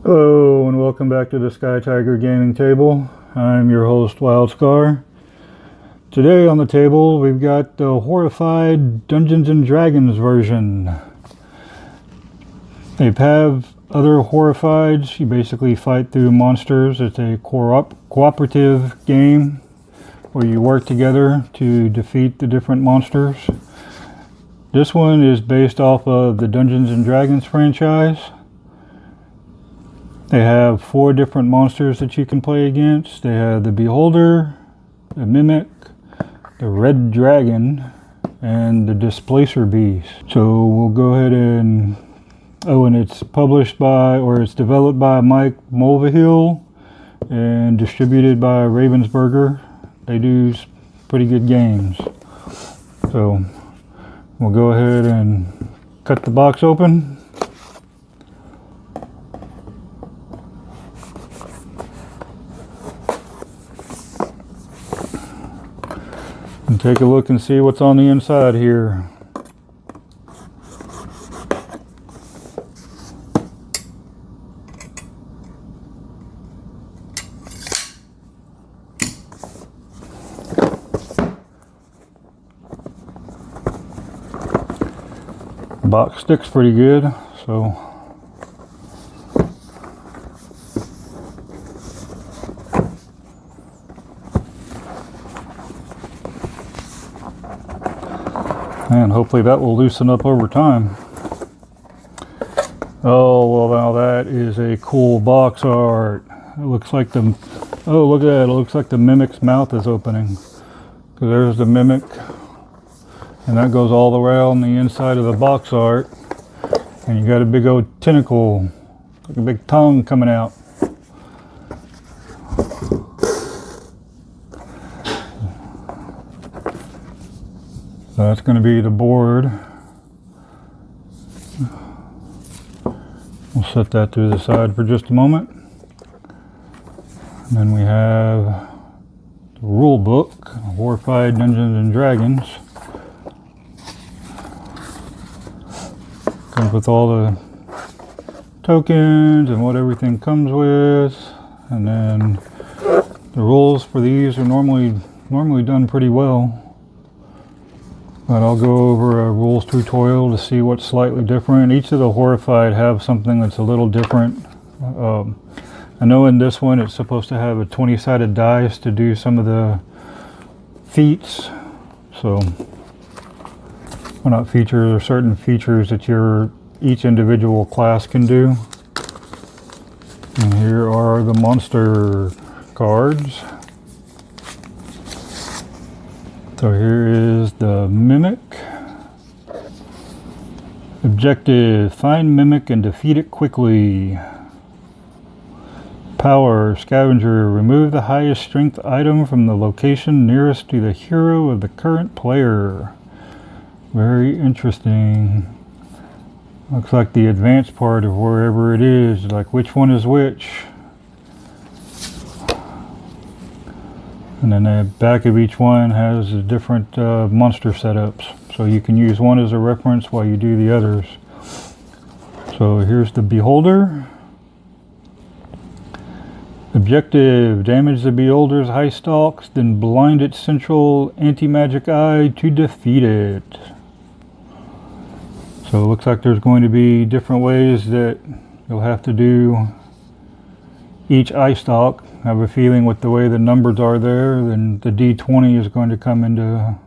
Hello and welcome back to the Skytiger gaming table. I'm your host Wildscarr. Today on the table we've got the Horrified Dungeons and Dragons version. They have other Horrifieds. You basically fight through monsters. It's a cooperative game where you work together to defeat the different monsters. This one is based off of the Dungeons and Dragons franchise. They have 4 different monsters that you can play against. They have the Beholder, the Mimic, the Red Dragon, and the Displacer Beast. So we'll go ahead and... Oh, and it's published by, or it's developed by Mike Mulvihill and distributed by Ravensburger. They do pretty good games. So we'll go ahead and cut the box open. And take a look and see what's on the inside here. The box sticks pretty good, so and hopefully that will loosen up over time. Oh, well, now that is a cool box art. It looks like the... Oh, look at that. It looks like the Mimic's mouth is opening. So there's the Mimic. And that goes all the way on the inside of the box art. And you got a big old tentacle, like a big tongue coming out. So that's going to be the board. We'll set that to the side for just a moment. And then we have the rule book, Horrified Dungeons and Dragons. Comes with all the tokens and what everything comes with. And then the rules for these are normally done pretty well. But I'll go over a rules tutorial to see what's slightly different. Each of the Horrified have something that's a little different. I know in this one it's supposed to have a 20-sided dice to do some of the feats. So, well, not features, or certain features that each individual class can do. And here are the monster cards. So here is the Mimic. Objective, find Mimic and defeat it quickly. Power, Scavenger, remove the highest strength item from the location nearest to the hero of the current player. Very interesting. Looks like the advanced part of wherever it is, like which one is which. And then the back of each one has a different monster setups. So you can use one as a reference while you do the others. So here's the Beholder. Objective, damage the Beholder's high stalks, then blind its central anti-magic eye to defeat it. So it looks like there's going to be different ways that you'll have to do each eye stalk. I have a feeling with the way the numbers are there, then the D20 is going to come into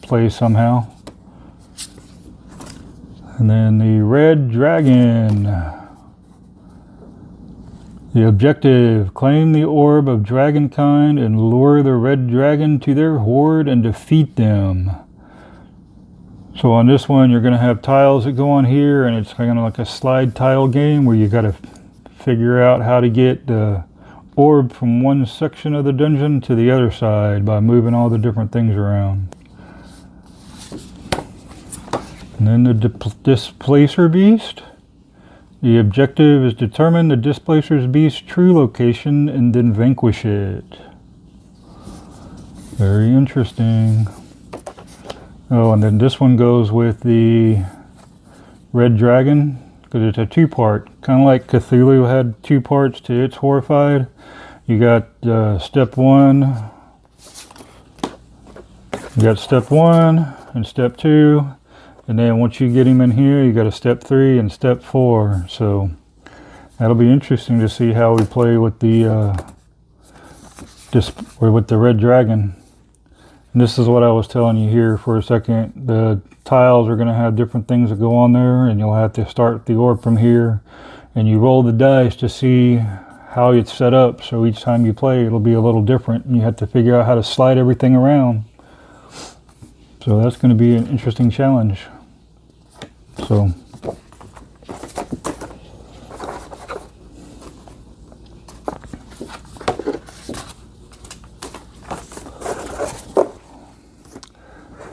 play somehow. And then the Red Dragon. The objective, claim the orb of dragonkind and lure the red dragon to their horde and defeat them. So on this one you're going to have tiles that go on here, and it's kind of like a slide tile game where you got to figure out how to get the orb from one section of the dungeon to the other side by moving all the different things around. And then the Displacer Beast. The objective is determine the Displacer Beast's true location and then vanquish it. Very interesting. Oh, and then this one goes with the Red Dragon. because it's a two-part, kind of like Cthulhu had two parts to its Horrified. You got step one. You got step one and step two, and then once you get him in here, you got a step 3 and step 4. So that'll be interesting to see how we play with the with the red dragon. And this is what I was telling you here for a second. The tiles are going to have different things that go on there, and you'll have to start the orb from here, and you roll the dice to see how it's set up. So each time you play, it'll be a little different, and you have to figure out how to slide everything around. So that's going to be an interesting challenge. So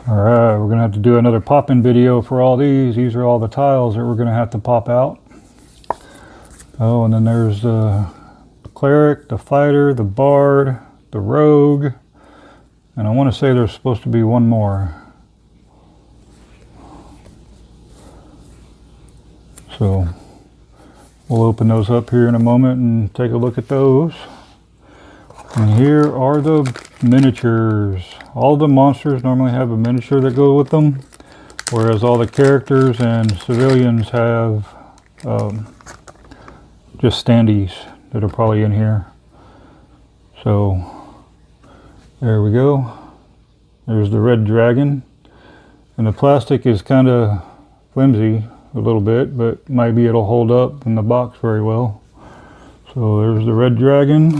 alright, we're going to have to do another pop-in video for all these. These are all the tiles that we're going to have to pop out. Oh, and then there's the cleric, the fighter, the bard, the rogue, and I want to say there's supposed to be one more. So we'll open those up here in a moment and take a look at those. And here are the miniatures. All the monsters normally have a miniature that goes with them, whereas all the characters and civilians have just standees that are probably in here. So there we go. There's the red dragon. And the plastic is kind of flimsy a little bit, but maybe it'll hold up in the box very well. So there's the red dragon.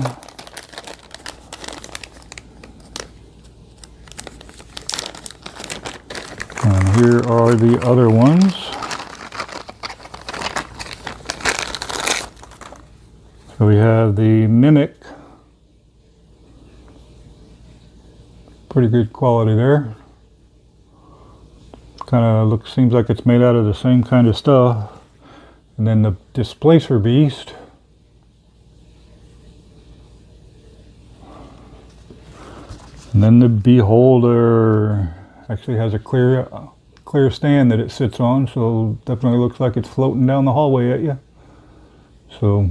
And here are the other ones. So we have the mimic. Pretty good quality there. Kind of seems like it's made out of the same kind of stuff. And then the Displacer Beast. And then the Beholder actually has a clear stand that it sits on, so definitely looks like it's floating down the hallway at you. So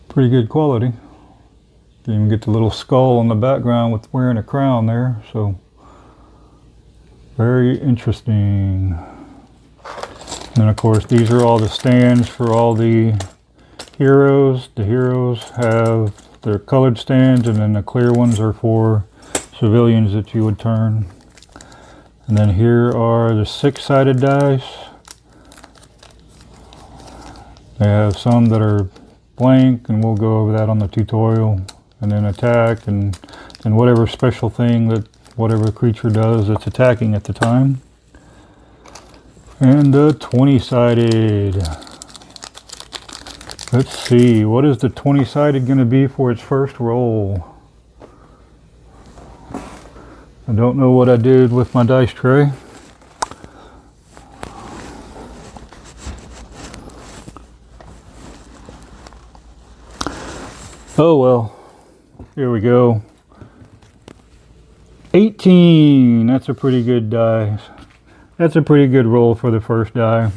pretty good quality. You can even get the little skull in the background with wearing a crown there. So very interesting. And then of course these are all the stands for all the heroes. The heroes have their colored stands, and then the clear ones are for civilians that you would turn. And then here are the 6-sided dice. They have some that are blank, and we'll go over that on the tutorial. And then attack and whatever special thing that whatever creature does that's attacking at the time. And the 20-sided. Let's see, what is the 20-sided going to be for its first roll? I don't know what I did with my dice tray. Oh well, here we go. 18, that's a pretty good die. That's a pretty good roll for the first die.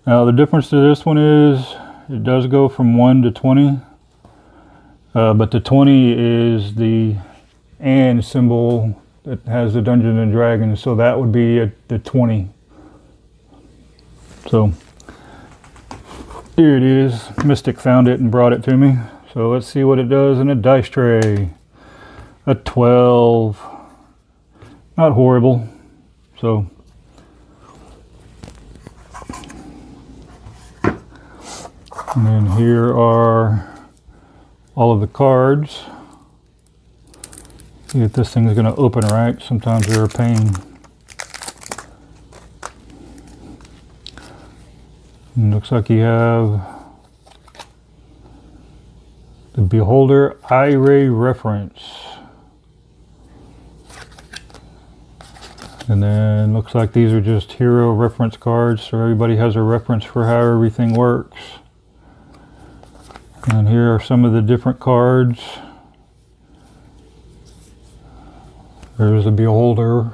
Now the difference to this one is it does go from 1 to 20, but the 20 is the and symbol that has the Dungeons and Dragons, so that would be at the 20. So here it is. Mystic found it and brought it to me. So let's see what it does in a dice tray. A 12. Not horrible. So and then here are all of the cards. See if this thing is going to open right. Sometimes they're a pain. And looks like you have the Beholder Eye-Ray reference. And then looks like these are just hero reference cards, so everybody has a reference for how everything works. And here are some of the different cards. There's the Beholder.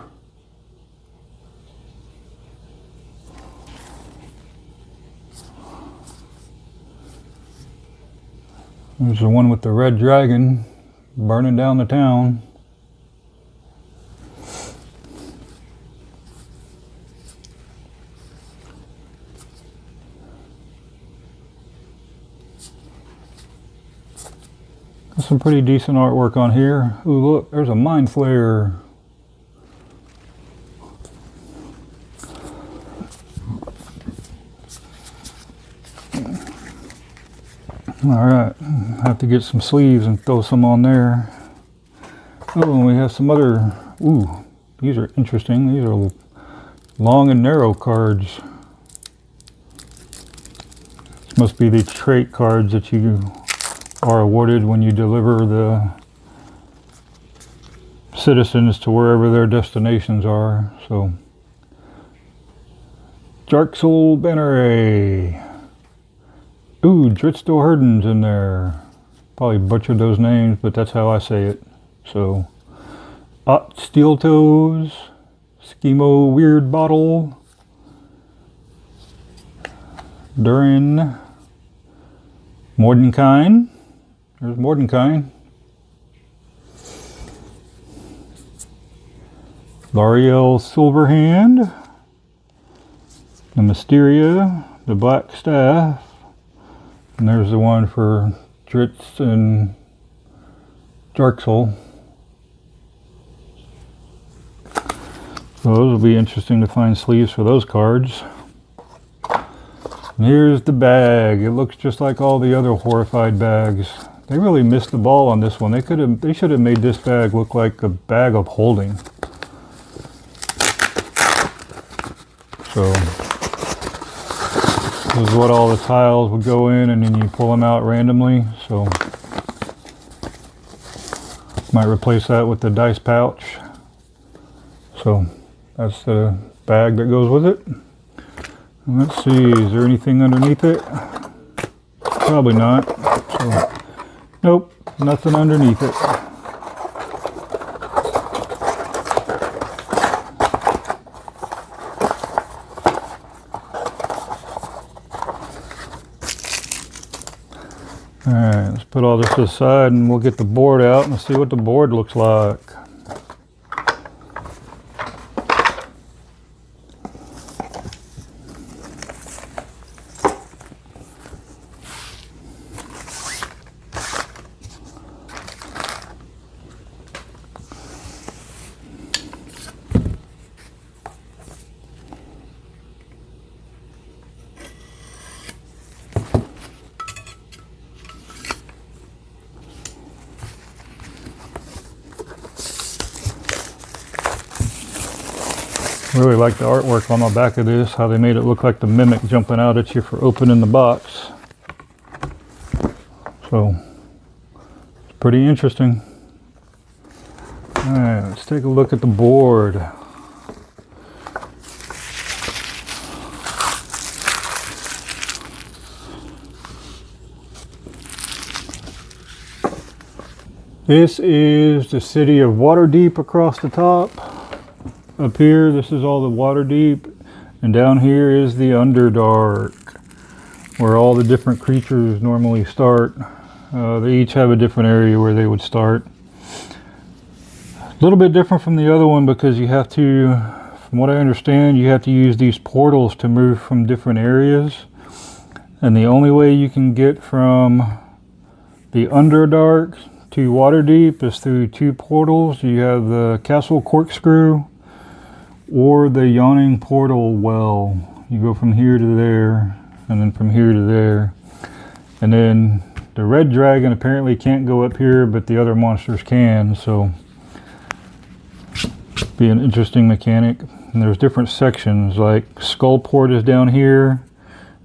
There's the one with the red dragon burning down the town. There's some pretty decent artwork on here. Ooh, look, there's a mind flare. Alright, have to get some sleeves and throw some on there. Oh, and we have some other, ooh, these are interesting. These are long and narrow cards. This must be the trait cards that you are awarded when you deliver the citizens to wherever their destinations are. So, Jarxel Banneray. Ooh, Dritsto Herden's in there. Probably butchered those names, but that's how I say it. So, Ot Steel Toes, Schemo Weird Bottle, Durin, Mordenkainen. There's Mordenkainen. L'Ariel Silverhand, the Mysteria, the Black Staff, and there's the one for Dritz and Jarxel. So those will be interesting to find sleeves for those cards. And here's the bag. It looks just like all the other Horrified bags. They really missed the ball on this one. They should have made this bag look like a bag of holding. So this is what all the tiles would go in, and then you pull them out randomly. So might replace that with the dice pouch. So that's the bag that goes with it. And let's see, is there anything underneath it? Probably not. So, nope, nothing underneath it. Alright, let's put all this aside and we'll get the board out and see what the board looks like. Really like the artwork on the back of this, how they made it look like the mimic jumping out at you for opening the box. So, it's pretty interesting. Alright, let's take a look at the board. This is the city of Waterdeep across the top. Up here, this is all the Waterdeep, and down here is the Underdark, where all the different creatures normally start. They each have a different area where they would start. A little bit different from the other one because you have to, from what I understand, you have to use these portals to move from different areas. And the only way you can get from the Underdark to Waterdeep is through two portals. You have the Castle Corkscrew or the Yawning Portal Well. You go from here to there, and then from here to there. And then the red dragon apparently can't go up here, but the other monsters can, so be an interesting mechanic. And there's different sections, like Skullport is down here,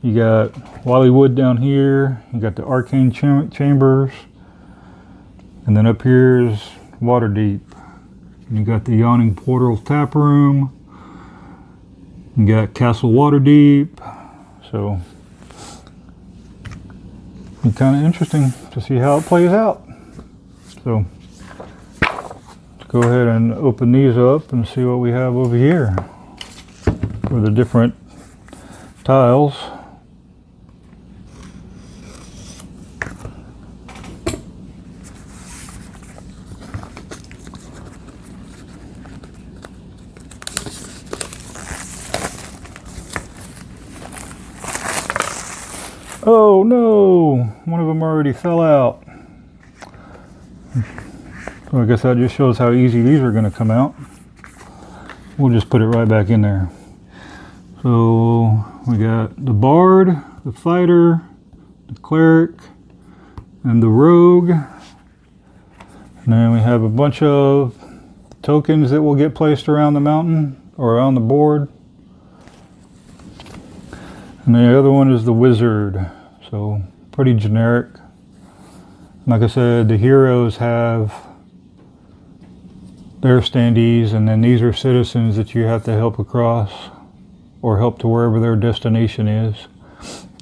you got Wallywood down here, you got the Arcane Chambers, and then up here is Waterdeep. You got the Yawning Portal Tap Room. You got Castle Waterdeep. So, be kind of interesting to see how it plays out. So, let's go ahead and open these up and see what we have over here for the different tiles. Oh no! One of them already fell out. So I guess that just shows how easy these are going to come out. We'll just put it right back in there. So we got the bard, the fighter, the cleric, and the rogue. And then we have a bunch of tokens that will get placed around the mountain or around the board. And the other one is the wizard. So pretty generic. Like I said, the heroes have their standees, and then these are citizens that you have to help across or help to wherever their destination is.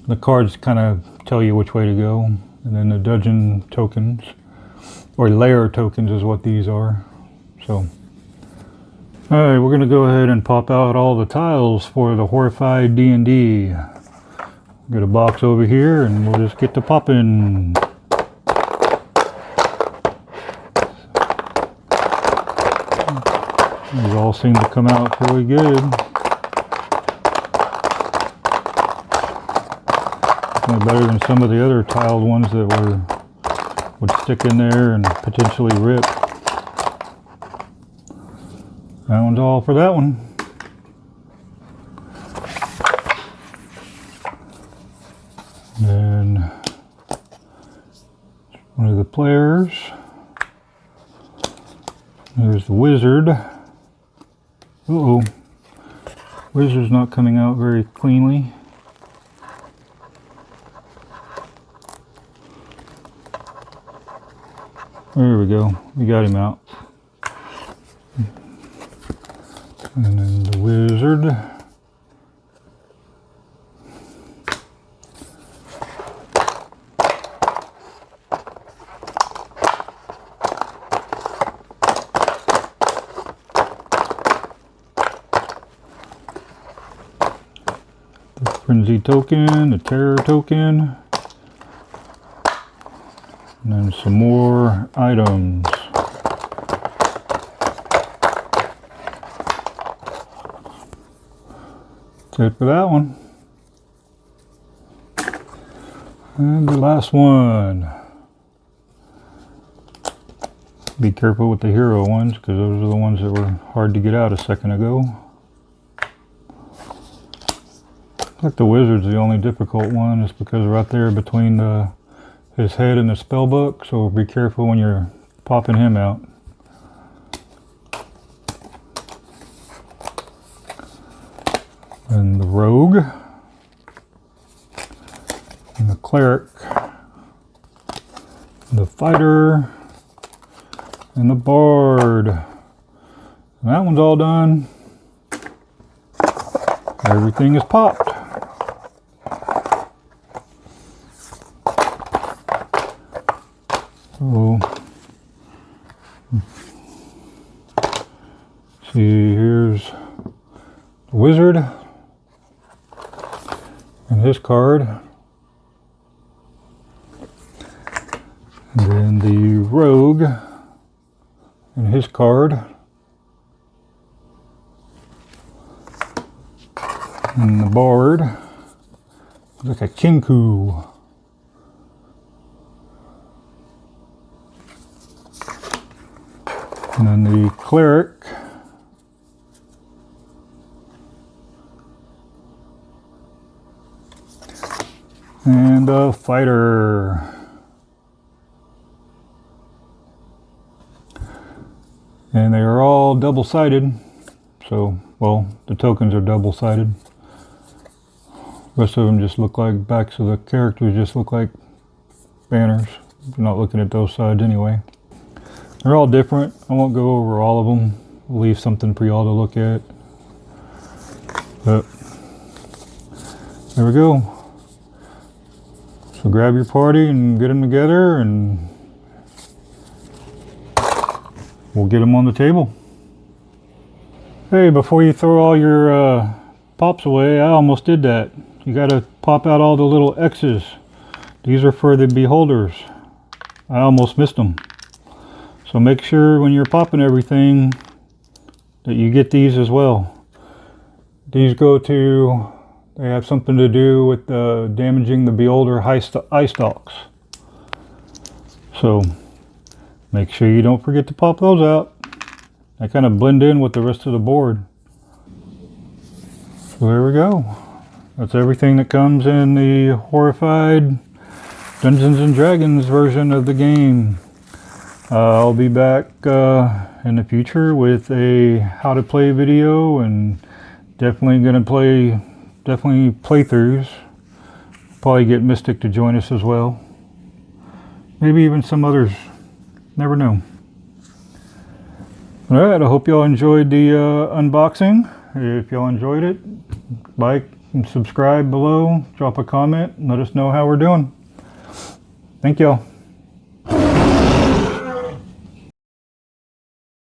The cards kind of tell you which way to go. And then the dungeon tokens, or layer tokens is what these are. So, alright, we're going to go ahead and pop out all the tiles for the Horrified D&D. Get a box over here and we'll just get to popping. These all seem to come out really good. Better than some of the other tiled ones that would stick in there and potentially rip. That one's all for that one. Then one of the players. There's the wizard. Uh-oh. Wizard's not coming out very cleanly. There we go. We got him out. And then the wizard. The frenzy token, the terror token. And then some more items. That's it for that one. And the last one. Be careful with the hero ones, because those are the ones that were hard to get out a second ago. I think the wizard's the only difficult one, just because right there between his head and the spell book, so be careful when you're popping him out. And the rogue, and the cleric, the fighter, and the bard. And that one's all done. Everything is popped. So, see, here's the wizard and his card, and then the rogue and his card, and the bard, like a kinku. And then the cleric, and the fighter. And they are all double-sided, so, well, the tokens are double-sided. The rest of them just look like backs of the characters, just look like banners. You're not looking at those sides anyway. They're all different. I won't go over all of them. We'll leave something for y'all to look at. But there we go. So grab your party and get them together, and we'll get them on the table. Hey, before you throw all your pops away, I almost did that. You got to pop out all the little X's. These are for the beholders. I almost missed them. So make sure when you're popping everything that you get these as well. These go to They have something to do with damaging the beholder eye stalks. So make sure you don't forget to pop those out. They kind of blend in with the rest of the board. So there we go. That's everything that comes in the Horrified Dungeons and Dragons version of the game. I'll be back in the future with a how to play video, and definitely gonna play playthroughs. Probably get Mystic to join us as well. Maybe even some others. Never know. Alright, I hope y'all enjoyed the unboxing. If y'all enjoyed it, like and subscribe below. Drop a comment and let us know how we're doing. Thank y'all.